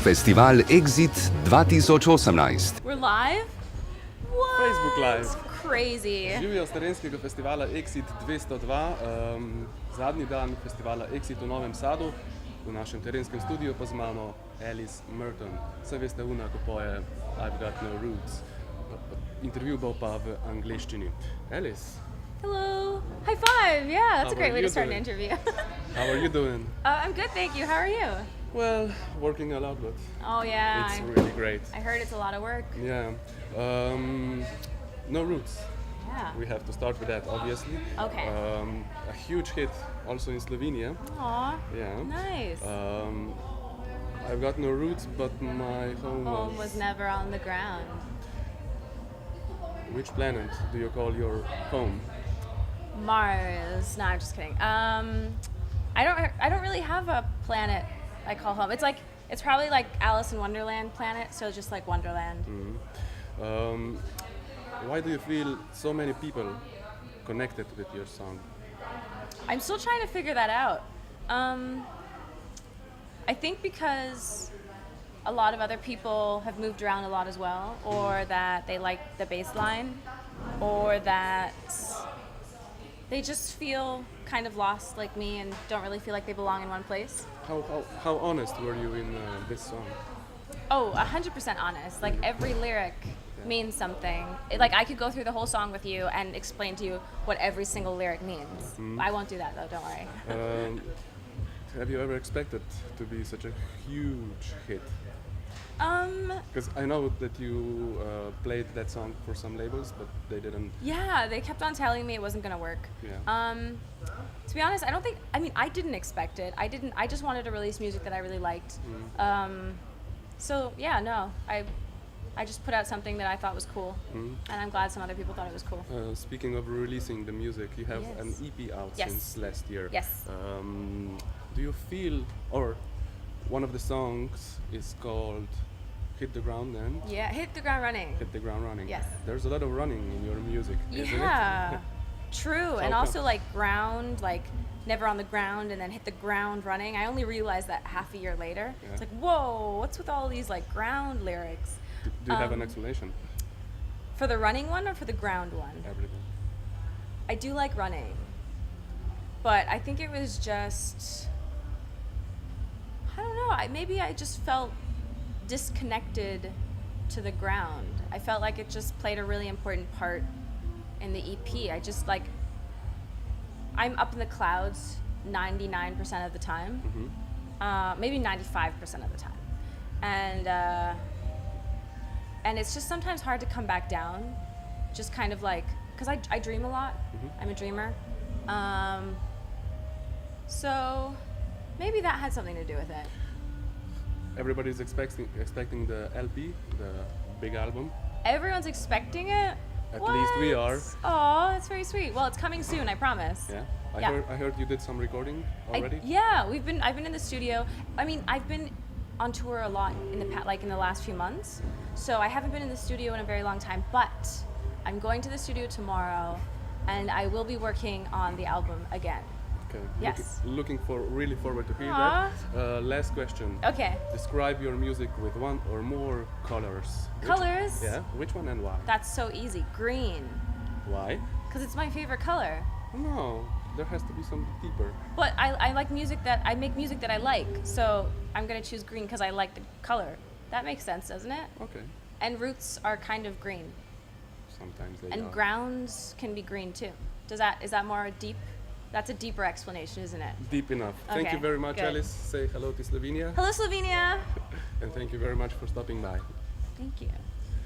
Festival Exit 2018. We're live? What? Facebook Live. Crazy. Živijo z terenskega festivala Exit 202, zadnji dan festivala Exit v Novem Sadu. V našem terenskem studiu pa imamo Alice Merton. Saj veste, una, ko poje I've Got No Roots. Intervju bo pa v angleščini. Alice. Hello. High five. Yeah, that's a great way to start an interview. How are you doing? I'm good, thank you. How are you? Well, working a lot, but Oh yeah. it's really great. I heard it's a lot of work. Yeah. No Roots. Yeah. We have to start with that, obviously. Okay. A huge hit also in Slovenia. Aw. Yeah. Nice. I've got no roots, but my home Home was never on the ground. Which planet do you call your home? Mars. No, I'm just kidding. I don't really have a planet I call home. It's probably like Alice in Wonderland planet, so just like Wonderland. Why do you feel so many people connected with your song? I'm still trying to figure that out. I think because a lot of other people have moved around a lot as well, or that they like the bass line, or that they just feel kind of lost like me and don't really feel like they belong in one place. How honest were you in this song? Oh, 100% honest. Like every lyric means something. Like I could go through the whole song with you and explain to you what every single lyric means. I won't do that though, don't worry. Have you ever expected to be such a huge hit? Because I know that you played that song for some labels, but they didn't. Yeah, they kept on telling me it wasn't gonna work. Yeah. To be honest, I didn't expect it. I just wanted to release music that I really liked. So yeah, no, I just put out something that I thought was cool, and I'm glad some other people thought it was cool. Speaking of releasing the music, you have Yes. an EP out Yes. since last year. Yes. Do you feel, or one of the songs is called Hit the Ground then? Yeah, hit the ground running. Hit the Ground Running. Yes. There's a lot of running in your music, isn't Yeah, it? true. And How also come? like ground, like never on the ground and then hit the ground running. I only realized that half a year later. Yeah. It's like, whoa, what's with all these like ground lyrics? Do you have an explanation? For the running one or for the ground one? Everything. I do like running, but I think it was just, I don't know, maybe I just felt disconnected to the ground. I felt like it just played a really important part in the EP. I just like, I'm up in the clouds 99% of the time, maybe 95% of the time. And it's just sometimes hard to come back down, just kind of like, because I dream a lot. I'm a dreamer. So maybe that had something to do with it. Everybody's expecting the LP, the big album. Everyone's expecting it? At least we are. Oh, that's very sweet. Well, it's coming soon, I promise. Yeah. Yeah. I heard you did some recording already. I've been in the studio. I mean, I've been on tour a lot in the last few months. So I haven't been in the studio in a very long time, but I'm going to the studio tomorrow and I will be working on the album again. Okay. Yes. Looking really forward to hear Aw. that. Last question. Okay. Describe your music with one or more colors. Colors? Yeah. Which one and why? That's so easy. Green. Why? Because it's my favorite color. No, there has to be some deeper. But I like I make music that I like. So I'm going to choose green because I like the color. That makes sense, doesn't it? Okay. And roots are kind of green. Sometimes they And are. grounds can be green too. Is that more deep? That's a deeper explanation, isn't it? Deep enough. Thank Okay, you very much, good. Alice. Say hello to Slovenia. Hello, Slovenia. And thank you very much for stopping by. Thank you.